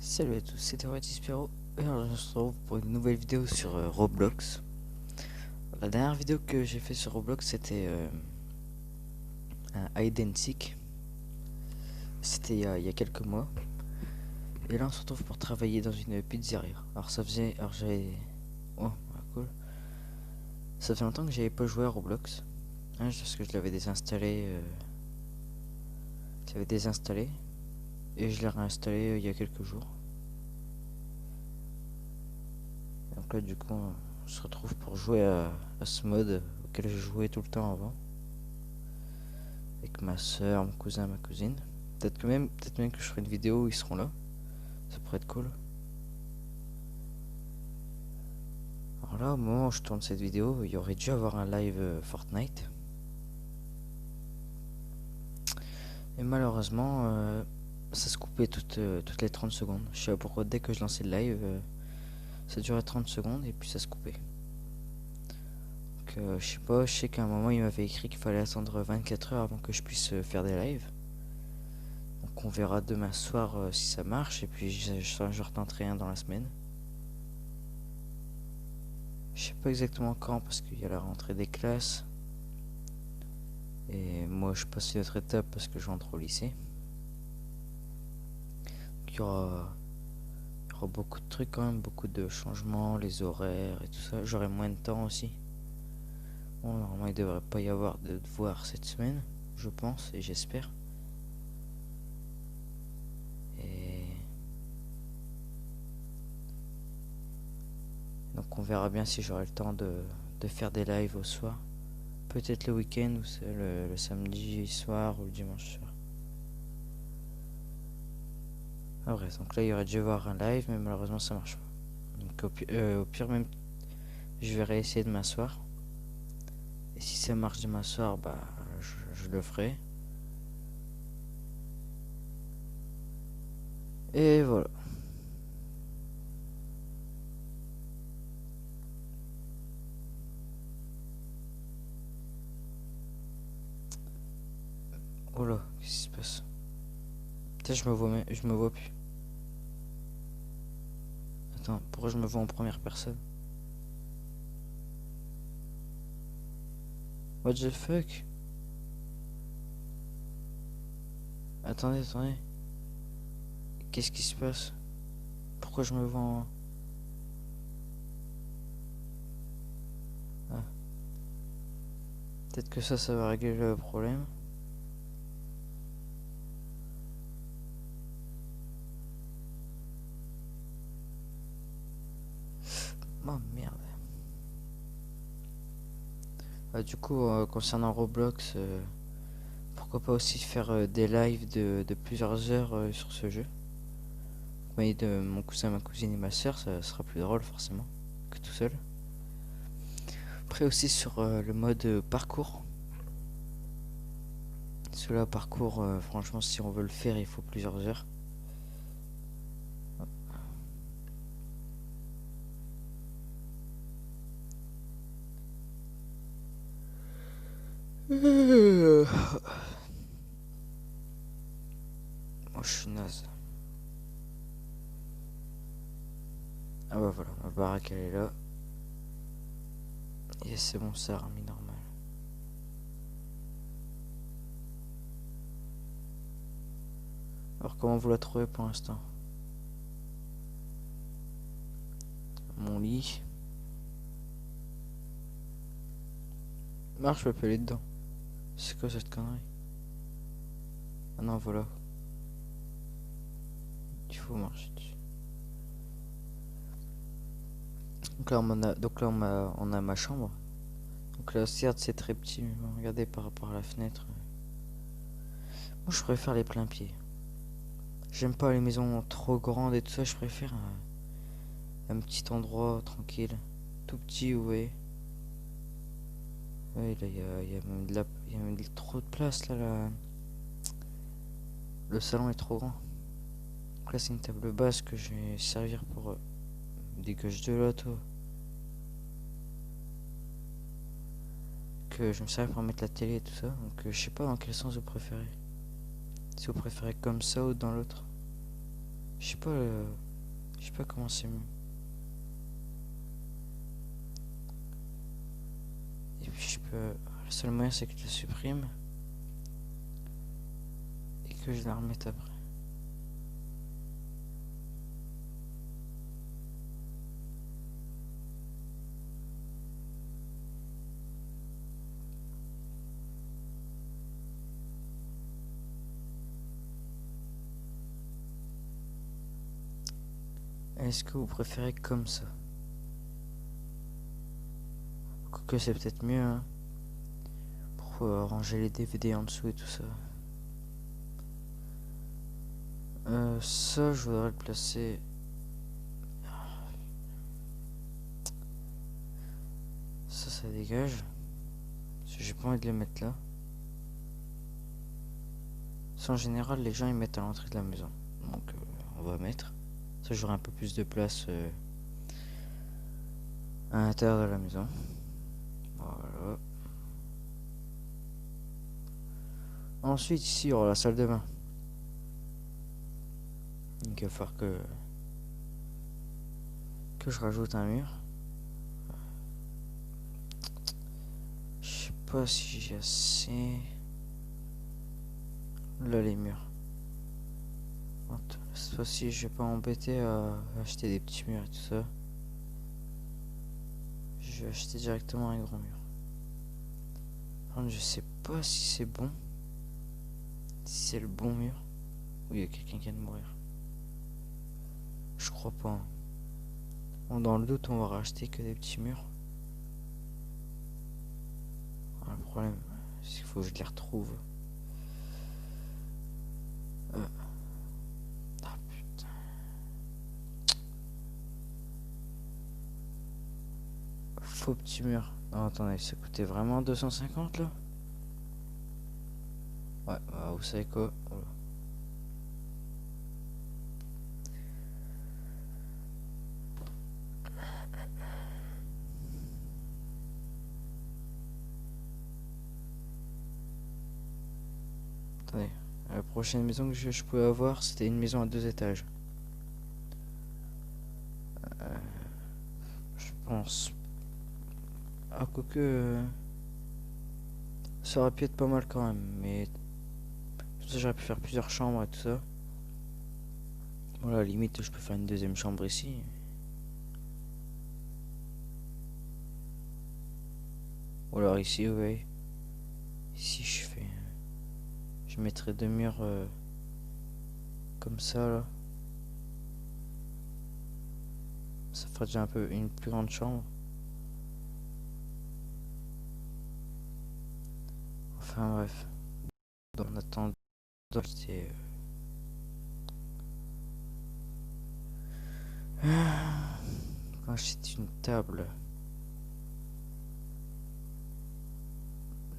Salut à tous, c'est Spiro et on se retrouve pour une nouvelle vidéo sur Roblox. La dernière vidéo que j'ai fait sur Roblox c'était un hide and seek. C'était il y a quelques mois. Et là on se retrouve pour travailler dans une pizzeria. Alors ça faisait... Alors j'avais... Oh, cool. Ça fait longtemps que j'avais pas joué à Roblox. Parce que je l'avais désinstallé. Je l'avais désinstallé. Et je l'ai réinstallé il y a quelques jours. Donc là du coup on se retrouve pour jouer à ce mode auquel je jouais tout le temps avant. Avec ma soeur, mon cousin, ma cousine. Peut-être même que je ferai une vidéo où ils seront là. Ça pourrait être cool. Alors là, au moment où je tourne cette vidéo, il y aurait dû avoir un live Fortnite. Et malheureusement, ça se coupait toutes les 30 secondes. Je sais pas pourquoi, dès que je lançais le live, ça durait 30 secondes et puis ça se coupait. Donc je sais pas, je sais qu'à un moment il m'avait écrit qu'il fallait attendre 24 heures avant que je puisse faire des lives. Donc on verra demain soir si ça marche et puis je retenterai un dans la semaine. Je sais pas exactement quand parce qu'il y a la rentrée des classes. Et moi je passe une autre étape parce que je rentre au lycée. Donc, il y aura beaucoup de trucs quand même, beaucoup de changements, les horaires et tout ça. J'aurai moins de temps aussi. Bon, normalement il devrait pas y avoir de devoirs cette semaine, je pense et j'espère. Et donc on verra bien si j'aurai le temps de faire des lives au soir. Peut-être le week-end ou c'est le samedi soir ou le dimanche soir. Ah bref, donc là il y aurait dû avoir un live mais malheureusement ça marche pas. Donc au pire même je vais réessayer demain soir. Et si ça marche demain soir, bah je le ferai. Et voilà. Oh là, qu'est-ce qui se passe? Putain, je me vois plus. Attends, pourquoi je me vois en première personne? What the fuck? Attendez. Qu'est-ce qui se passe? Pourquoi je me vois en... Ah, peut-être que ça va régler le problème. Oh merde. Du coup, concernant Roblox, pourquoi pas aussi faire des lives de plusieurs heures sur ce jeu. Mais de mon cousin, ma cousine et ma soeur, ça sera plus drôle forcément que tout seul. Après aussi sur le mode parcours. Cela parcours, franchement, si on veut le faire, il faut plusieurs heures. Moi, je suis naze. Ah bah voilà, ma baraque elle est là. Et c'est bon, ça a remis normal. Alors comment vous la trouvez pour l'instant? Mon lit. Marche, je peux aller dedans. C'est quoi cette connerie? Ah non, voilà. Il faut marcher dessus. Donc là, on a ma chambre. Donc là, certes, c'est très petit, mais bon, regardez par rapport à la fenêtre. Moi, je préfère les pleins pieds. J'aime pas les maisons trop grandes et tout ça, je préfère un petit endroit tranquille. Tout petit, ouais. Ouais, là, il y a même trop de place, là. Le salon est trop grand. Donc là, c'est une table basse que je vais servir pour des gauches de loto. Que je me sers pour mettre la télé et tout ça. Donc je sais pas dans quel sens vous préférez. Si vous préférez comme ça ou dans l'autre. Je sais pas comment c'est mieux. Et puis je peux... Le seul moyen c'est que je la supprime. Et que je la remette après. Est-ce que vous préférez comme ça? Quoique c'est peut-être mieux, hein, pour ranger les DVD en dessous et tout ça. Ça, je voudrais le placer... Ça dégage. Parce que j'ai pas envie de le mettre là. Ça, en général, les gens, ils mettent à l'entrée de la maison. Donc, on va mettre. Ça, j'aurai un peu plus de place à l'intérieur de la maison. Voilà. Ensuite, ici, il y aura la salle de bain. Donc, il va falloir que je rajoute un mur. Je sais pas si j'ai assez... Là, les murs. Cette fois-ci, je vais pas m'embêter à acheter des petits murs et tout ça. Je vais acheter directement un grand mur. Par contre, je sais pas si c'est bon. Si c'est le bon mur. Ou il y a quelqu'un qui vient de mourir. Je crois pas, hein. Bon, dans le doute, on va racheter que des petits murs. Ah, le problème, c'est qu'il faut que je les retrouve. Ah putain. Faux petit mur. Non, attendez, ça coûtait vraiment 250 là? Ouais, bah, vous savez quoi? Voilà. Attendez, la prochaine maison que je pouvais avoir, c'était une maison à 2 étages. Je pense. Ah, quoique. Ça aurait pu être pas mal quand même, mais. Comme ça, j'aurais pu faire plusieurs chambres et tout ça. Bon, à la limite, je peux faire une deuxième chambre ici. Ou alors ici, ouais. Ici, je fais. Je mettrai 2 murs comme ça là. Ça fera déjà un peu une plus grande chambre. Enfin bref. En attendant, c'est... Quand j'achète une table.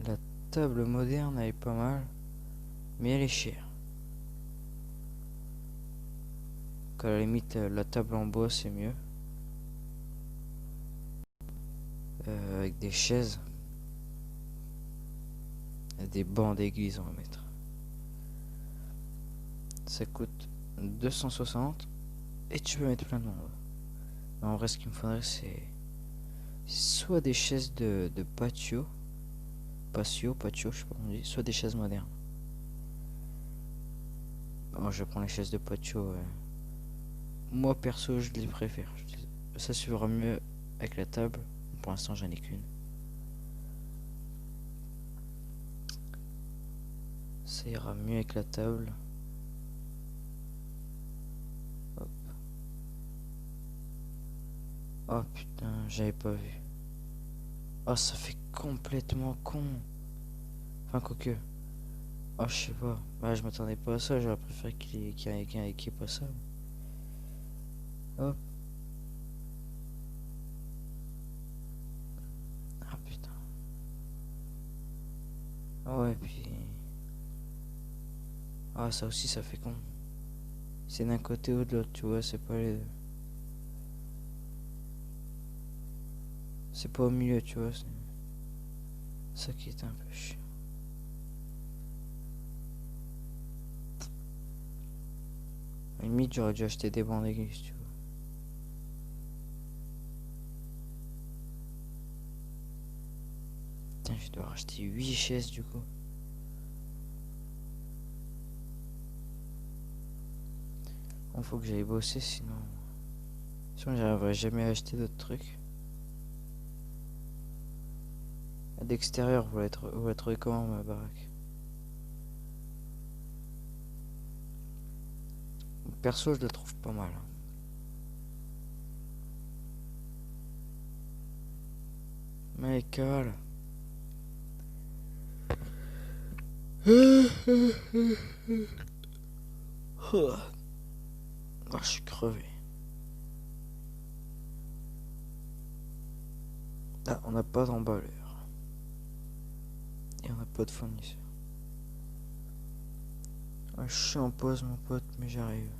La table moderne elle est pas mal. Mais elle est chère. Donc à la limite la table en bois c'est mieux. Avec des chaises. Et des bancs d'église on va mettre. Ça coûte 260. Et tu peux mettre plein de monde. En vrai ce qu'il me faudrait c'est soit des chaises de patio. Patio, je sais pas comment on dit. Soit des chaises modernes. Moi je prends les chaises de patio. Moi perso je les préfère. Ça suivra mieux avec la table. Pour l'instant j'en ai qu'une. Ça ira mieux avec la table. Hop. Oh putain, j'avais pas vu. Oh ça fait complètement con. Enfin quoique. Oh je sais pas. Bah je m'attendais pas à ça. J'aurais préféré qu'il y ait pas ça. Hop. Ah putain. Ah ouais puis. Ah ça aussi ça fait con. C'est d'un côté ou de l'autre, tu vois, c'est pas les deux. C'est pas au milieu, tu vois. C'est ça qui est un peu chiant. À la limite, j'aurais dû acheter des bancs d'église, tu vois. Putain, je dois racheter 8 chaises du coup. Bon, faut que j'aille bosser sinon j'arriverai jamais à acheter d'autres trucs. D'extérieur, vous la trouvez comment ma baraque? Perso, je la trouve pas mal. Mais cavale. Oh, je suis crevé. Ah, on n'a pas d'emballeur. Et on n'a pas de fournisseur. Ah, je suis en pause, mon pote, mais j'arrive.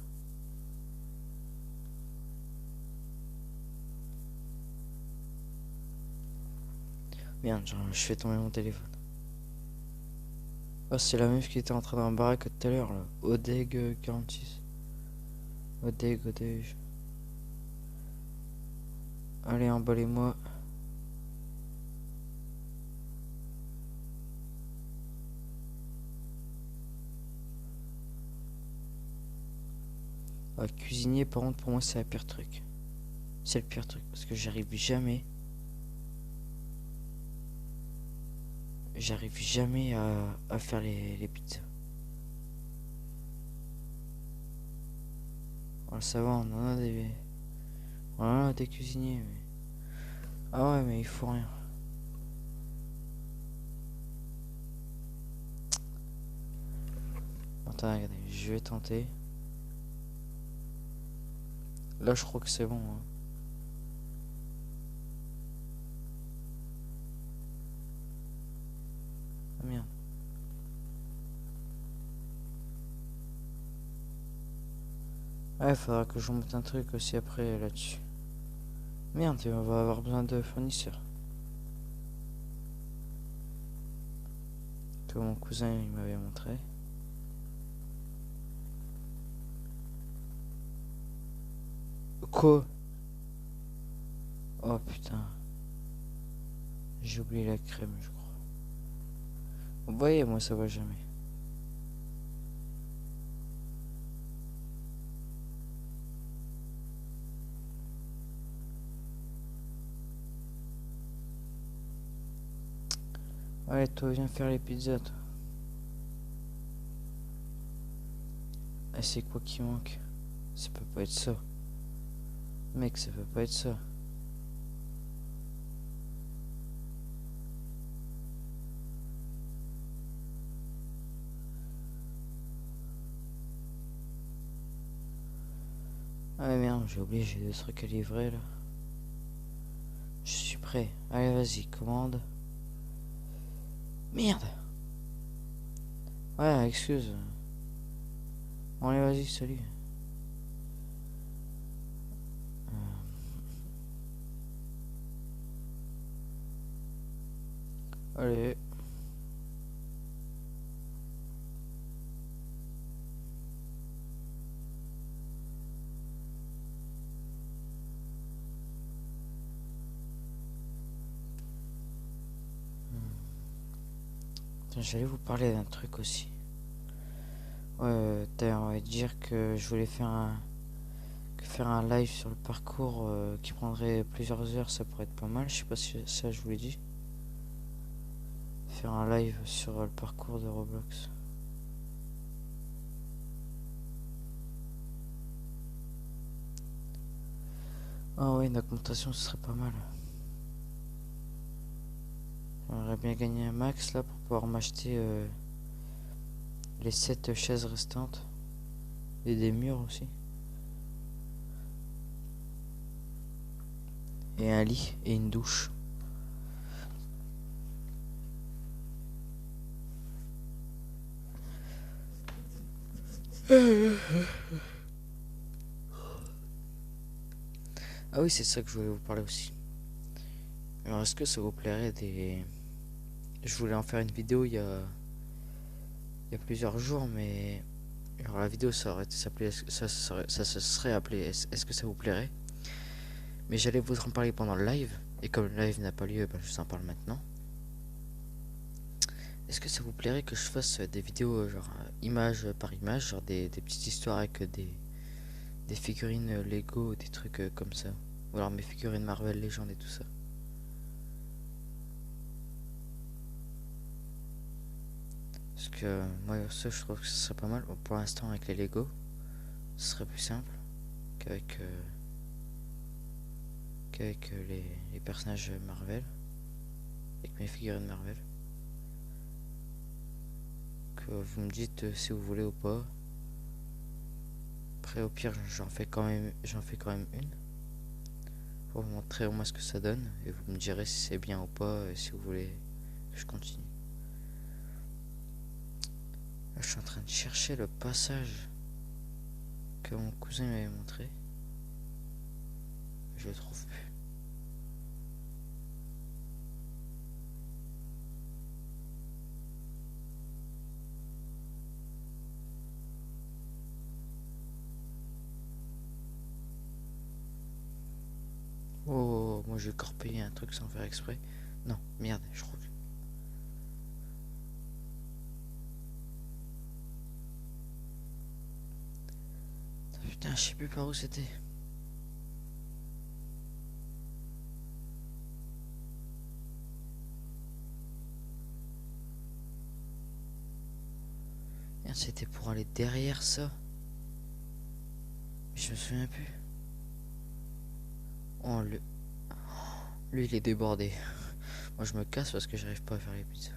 Merde, je fais tomber mon téléphone. Oh, c'est la meuf qui était en train dans la baraque tout à l'heure, là. Odeg 46. Odeg. Allez, emballez-moi. Ah, cuisinier, par contre, pour moi, c'est le pire truc. C'est le pire truc, parce que j'arrive jamais à faire les pizzas. Oh, ça va, on en a des cuisiniers, mais... Ah ouais, mais il faut rien. Attends, regardez, je vais tenter. Là, je crois que c'est bon, hein. Ah merde. Ouais, faudra que je monte un truc aussi après là-dessus. Merde, on va avoir besoin de fournisseurs. Que mon cousin il m'avait montré. Quoi? Oh putain. J'ai oublié la crème, je crois. Vous voyez, moi ça va jamais. Allez, toi, viens faire les pizzas, toi. Ah, c'est quoi qui manque? Ça peut pas être ça. Mec, ça peut pas être ça. Ah mais merde, j'ai oublié, j'ai des trucs à livrer là. Je suis prêt. Allez, vas-y, commande. Merde. Ouais, excuse. Bon, allez, vas-y, salut. Allez. Tiens, j'allais vous parler d'un truc aussi. Ouais, d'ailleurs, on va dire que je voulais faire un live sur le parcours qui prendrait plusieurs heures, ça pourrait être pas mal. Je sais pas si ça je vous l'ai dit. Faire un live sur le parcours de Roblox. Ah ouais, une augmentation ce serait pas mal. J'aimerais bien gagner un max là pour pouvoir m'acheter les 7 chaises restantes. Et des murs aussi. Et un lit et une douche. Ah oui, c'est ça que je voulais vous parler aussi. Alors, est-ce que ça vous plairait des... Je voulais en faire une vidéo il y a plusieurs jours, mais Alors la vidéo ça aurait été s'appeler, ça se serait appelé est-ce que ça vous plairait? Mais j'allais vous en parler pendant le live, et comme le live n'a pas lieu, ben, je vous en parle maintenant. Est-ce que ça vous plairait que je fasse des vidéos genre image par image, genre des petites histoires avec des figurines Lego, des trucs comme ça? Ou alors mes figurines Marvel Legends et tout ça. Parce que moi ça je trouve que ce serait pas mal. Bon, pour l'instant avec les Lego, ce serait plus simple qu'avec les personnages Marvel, avec mes figurines Marvel. Que vous me dites si vous voulez ou pas. Après au pire j'en fais quand même une pour vous montrer au moins ce que ça donne et vous me direz si c'est bien ou pas et si vous voulez que je continue. Là, je suis en train de chercher le passage que mon cousin m'avait montré. Je le trouve plus. Oh, moi j'ai encore payé un truc sans faire exprès. Non, merde, je crois que... Putain, je sais plus par où c'était. Merde, c'était pour aller derrière ça. Mais je me souviens plus. Oh, lui il est débordé. Moi je me casse parce que j'arrive pas à faire les pizzas.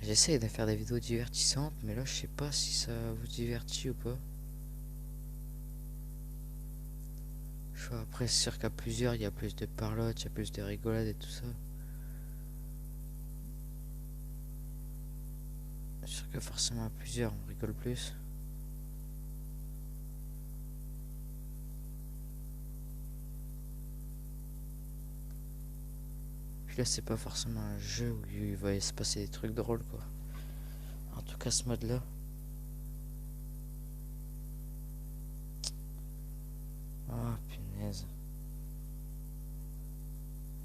J'essaie de faire des vidéos divertissantes, mais là je sais pas si ça vous divertit ou pas. Je vois, après c'est sûr qu'à plusieurs il y a plus de parlotte, il y a plus de rigolade et tout ça. C'est sûr que forcément à plusieurs on rigole plus. Puis là c'est pas forcément un jeu où il va se passer des trucs drôles quoi. En tout cas ce mode là. Oh punaise.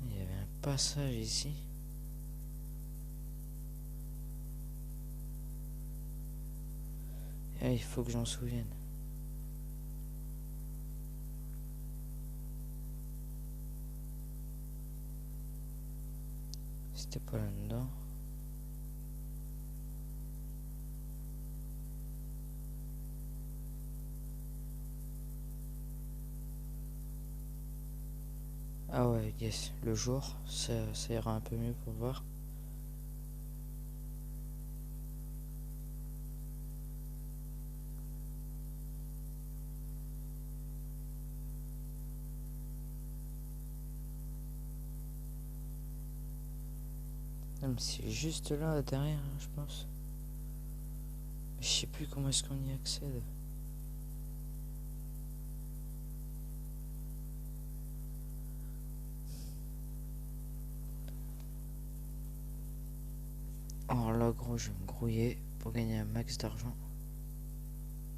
Il y avait un passage ici. Et il faut que j'en souvienne. C'était pas là-dedans. Ah ouais, yes, le jour, ça ira un peu mieux pour voir. Même si juste là derrière, hein, je pense. Je sais plus comment est-ce qu'on y accède. Alors là, gros, je vais me grouiller pour gagner un max d'argent.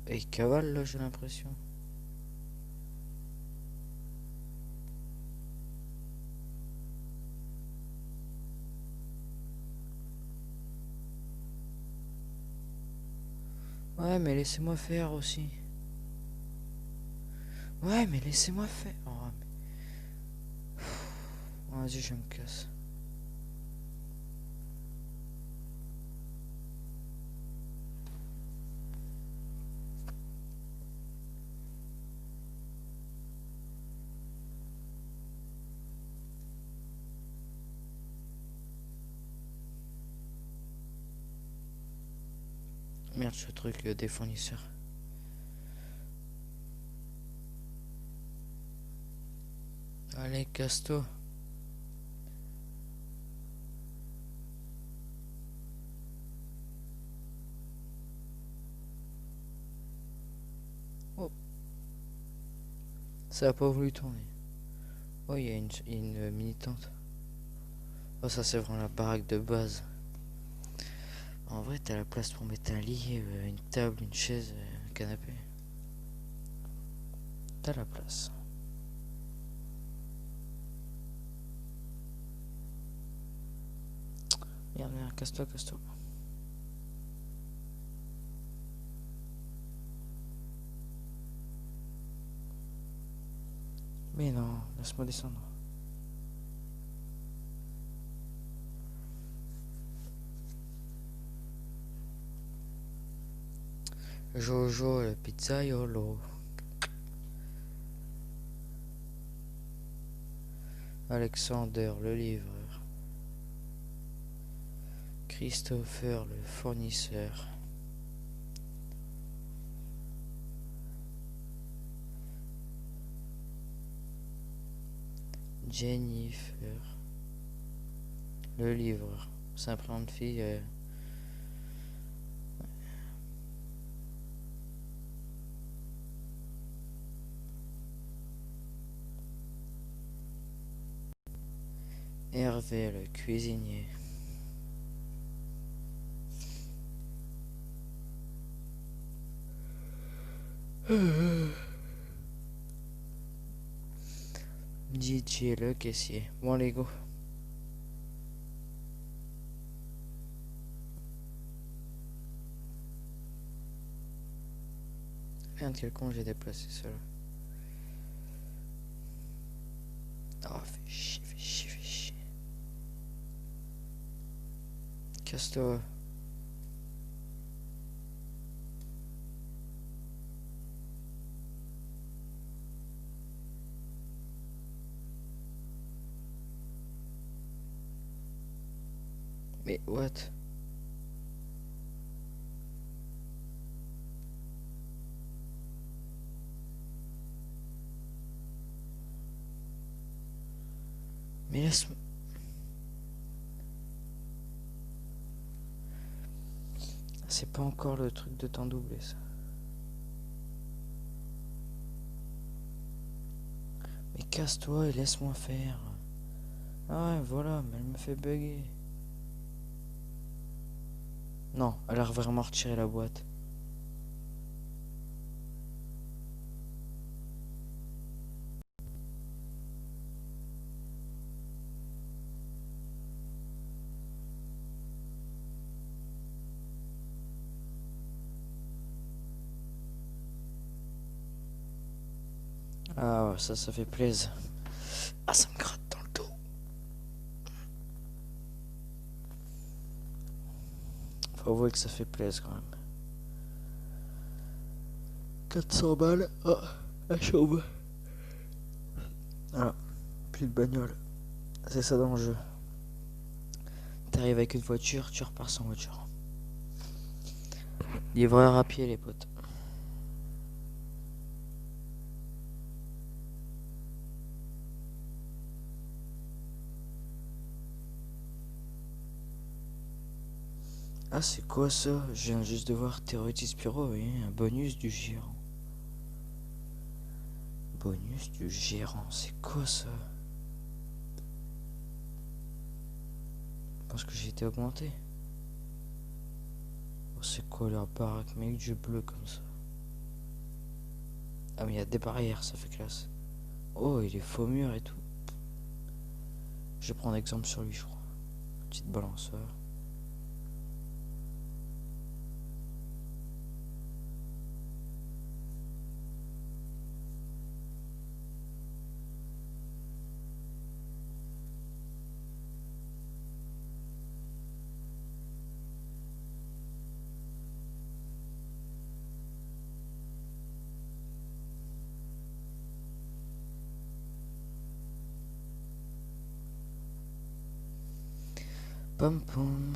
Et il cavale là, j'ai l'impression. Ouais, mais laissez-moi faire aussi. Ouais, mais laissez-moi faire. Oh, mais... Vas-y, je me casse. Merde, ce truc des fournisseurs. Allez, casse-toi. Oh, ça a pas voulu tourner. Oh, il y a une mini tente. Oh, ça c'est vraiment la baraque de base. En vrai, t'as la place pour mettre un lit, une table, une chaise, un canapé. T'as la place. Merde, merde, casse-toi, casse-toi. Mais non, laisse-moi descendre. Jojo, le pizzaiolo. Alexander, le livreur. Christopher, le fournisseur. Jennifer, le livreur. C'est un prénom de fille. Hervé, le cuisinier. DJ, le caissier. Bon, allez, go. Merde, quel con, j'ai déplacé cela. Oh, fais chier, fais chier, fais chier. Casse-toi. Mais what? Mais laisse-moi. C'est pas encore le truc de temps doublé, ça. Mais casse-toi et laisse-moi faire. Ah ouais, voilà, mais elle me fait bugger. Non, elle a vraiment retiré la boîte. Ah ouais, ça fait plaisir. Ah, ça me gratte dans le dos. Faut avouer que ça fait plaisir quand même. 400 balles. Ah, la chauve. Ah, plus de bagnole. C'est ça dans le jeu. T'arrives avec une voiture, tu repars sans voiture. Livreur à pied, les potes. Ah, c'est quoi ça? Je viens juste de voir Théorétis Puro, oui, un bonus du gérant. Bonus du gérant, c'est quoi ça? Je pense que j'ai été augmenté. Oh, c'est quoi leur baraque, mec, du bleu comme ça? Ah, mais il y a des barrières, ça fait classe. Oh, il est faux mur et tout. Je vais prendre exemple sur lui, je crois. Petite balanceur. Pom pom.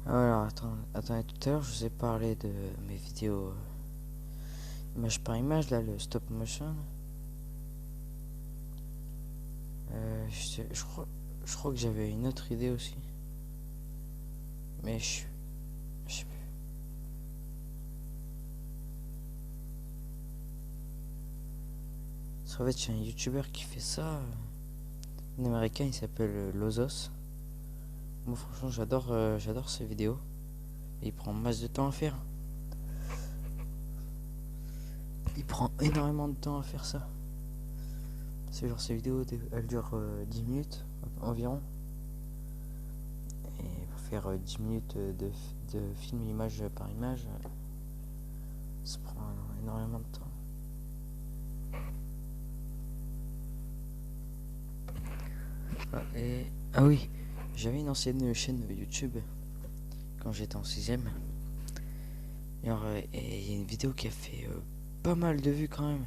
Alors, attendez, tout à l'heure, je vous ai parlé de mes vidéos image par image, là, le stop motion. je crois que j'avais une autre idée aussi. Mais je sais plus. En fait, j'ai un youtubeur qui fait ça. Un américain, il s'appelle Lozos. Moi, franchement, j'adore ses vidéos. Et il prend masse de temps à faire. Il prend énormément de temps à faire ça. C'est genre, ses vidéos, elles durent 10 minutes environ. Et pour faire 10 minutes de film image par image, ça prend énormément de temps. Ah oui, j'avais une ancienne chaîne YouTube quand j'étais en 6ème. Et il y a une vidéo qui a fait pas mal de vues quand même.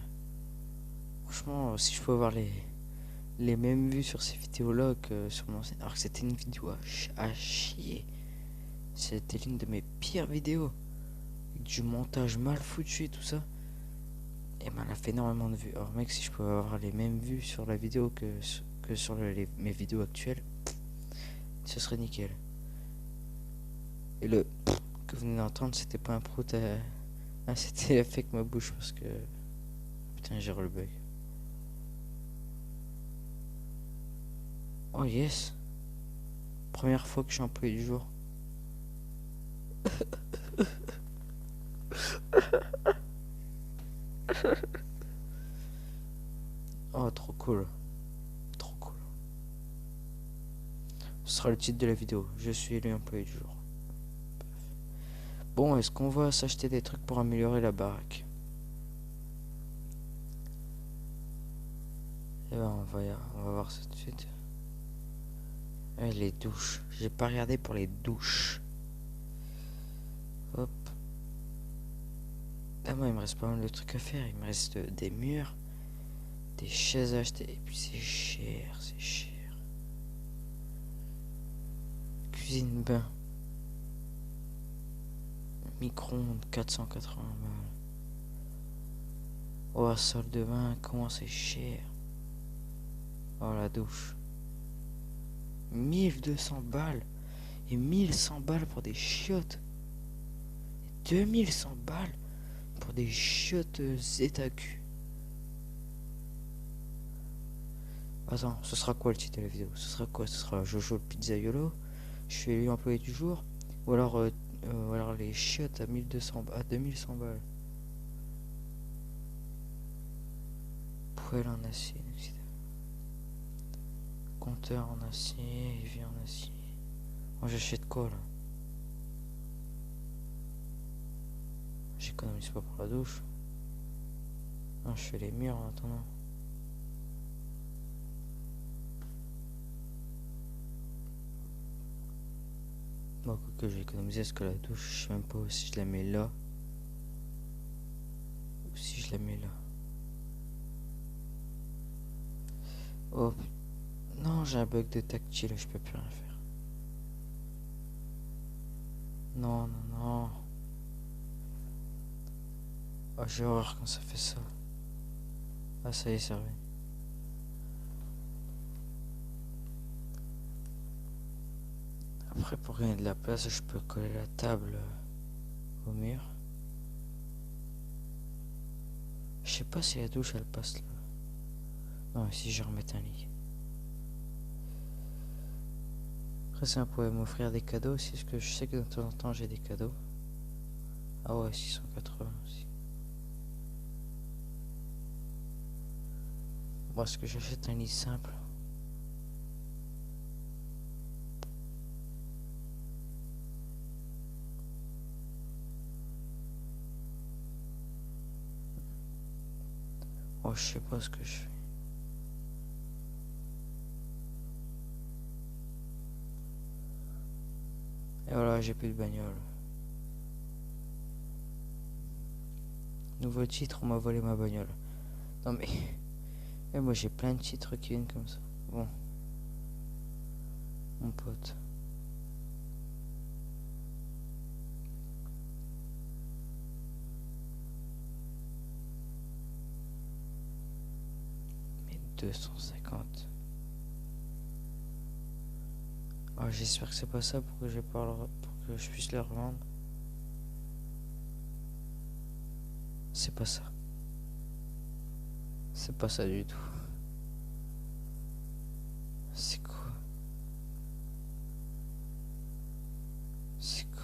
Franchement, si je peux avoir les mêmes vues sur ces vidéos-là que sur mon ancienne. Alors que c'était une vidéo à chier. C'était l'une de mes pires vidéos. Avec du montage mal foutu et tout ça. Et ben, elle a fait énormément de vues. Alors mec, si je peux avoir les mêmes vues sur la vidéo que sur mes vidéos actuelles, ce serait nickel. Et le que vous venez d'entendre, c'était pas un prout c'était avec ma bouche parce que putain, j'ai le bug. Oh yes, première fois que je suis employé du jour. Oh, trop cool, trop cool. Ce sera le titre de la vidéo. Je suis élu employé du jour. Bon, est-ce qu'on va s'acheter des trucs pour améliorer la baraque? Eh ben, on va voir ça tout de suite. Les douches. J'ai pas regardé pour les douches. Hop. Ah, moi, il me reste pas mal de trucs à faire. Il me reste des murs, des chaises à acheter. Et puis c'est cher, c'est cher. Cuisine bain. Micro-ondes 480 balles. Oh, salle de bain, comment c'est cher. Oh, la douche. 1200 balles. Et 1100 balles pour des chiottes. Et 2100 balles pour des chiottes ZQ. Attends, ce sera quoi le titre de la vidéo? Ce sera quoi? Ce sera Jojo le pizzaiolo. Je suis élu employé du jour. Ou alors les chiottes à 2100 balles. Poêle en acier. Compteur en acier, évier en acier. Moi j'achète quoi là? J'économise pas pour la douche. Non, je fais les murs en attendant. Bon, que j'ai économisé parce que la douche, je sais même pas si je la mets là ou si je la mets là. Oh non, j'ai un bug de tactile, je peux plus rien faire. Non, non, non. Oh, j'ai horreur quand ça fait ça. Ah, ça y est, c'est revenu. Après, pour gagner de la place, je peux coller la table au mur. Je sais pas si la douche elle passe là. Non, si je remets un lit. Après, ça pourrait m'offrir des cadeaux aussi, parce que je sais que de temps en temps j'ai des cadeaux. Ah ouais, 680 aussi. Bon, est-ce que j'achète un lit simple? Oh, je sais pas ce que je fais. Et voilà, j'ai plus de bagnole. Nouveau titre, on m'a volé ma bagnole. Non mais... Et moi j'ai plein de titres qui viennent comme ça. Bon. Mon pote. Mais 250. Ah, j'espère que c'est pas ça pour que pour que je puisse le revendre. C'est pas ça. C'est pas ça du tout. C'est quoi? C'est quoi?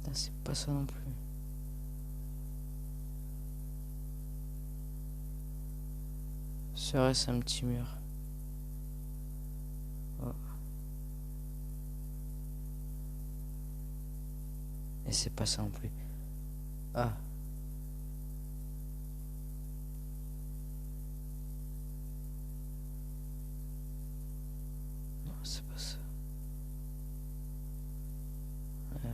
Ah, c'est pas ça non plus. Serait-ce un petit mur? Oh. Et c'est pas ça non plus. Ah. Non, c'est pas ça. Ouais, ouais.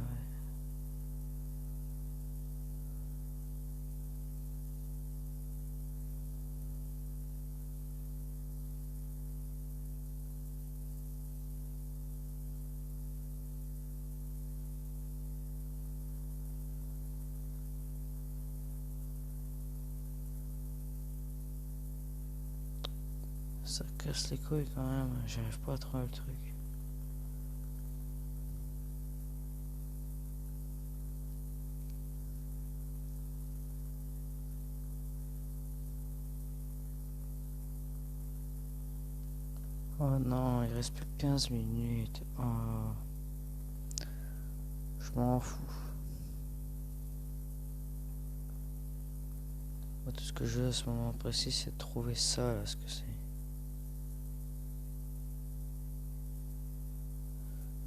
Ça casse les couilles quand même. J'arrive pas à trouver le truc. Oh non, il reste plus que 15 minutes. Oh. Je m'en fous. Moi, tout ce que je veux à ce moment précis, c'est de trouver ça, là, ce que c'est.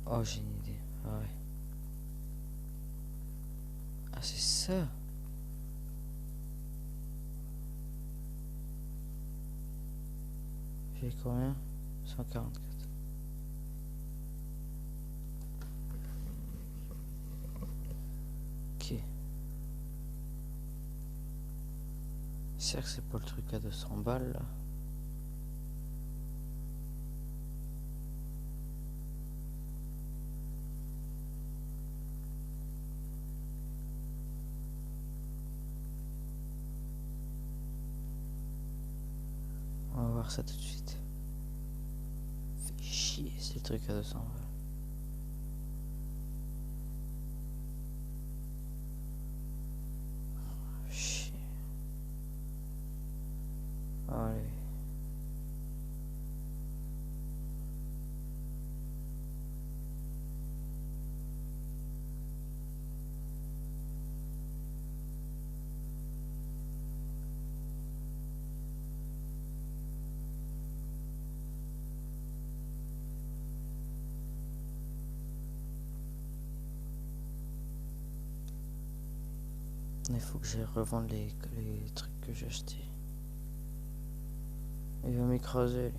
Oh, j'ai une idée. Ah ouais. Ah, c'est ça. J'ai combien? 144. Ok. C'est que c'est pas le truc à 200 balles, là. On va voir ça tout de suite. Fais chier, c'est le truc à 200 balles. Chier. Allez. Il faut que j'aille revendre les trucs que j'ai achetés. Il va m'écraser, lui.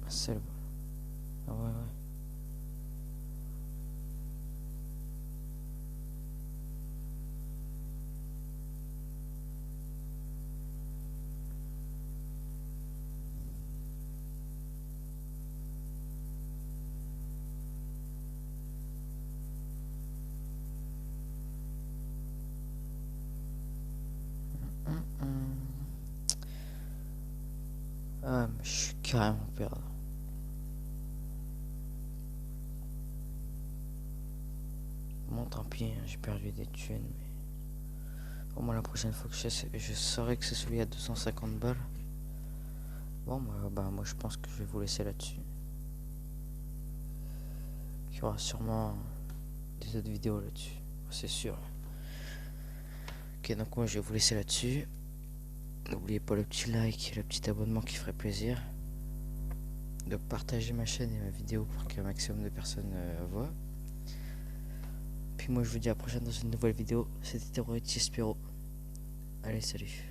C'est le bon. Ah ouais, ouais. Ah, mais je suis carrément perdu. Bon, tant pis, hein, j'ai perdu des thunes, mais... Au moins la prochaine fois que je saurai que c'est celui à 250 balles. Bon, moi je pense que je vais vous laisser là-dessus. Il y aura sûrement des autres vidéos là-dessus, c'est sûr. Ok, donc moi je vais vous laisser là-dessus. N'oubliez pas le petit like et le petit abonnement qui ferait plaisir. De partager ma chaîne et ma vidéo pour qu'un maximum de personnes voient. Puis moi je vous dis à la prochaine dans une nouvelle vidéo. C'était Terrority Spiro. Allez, salut.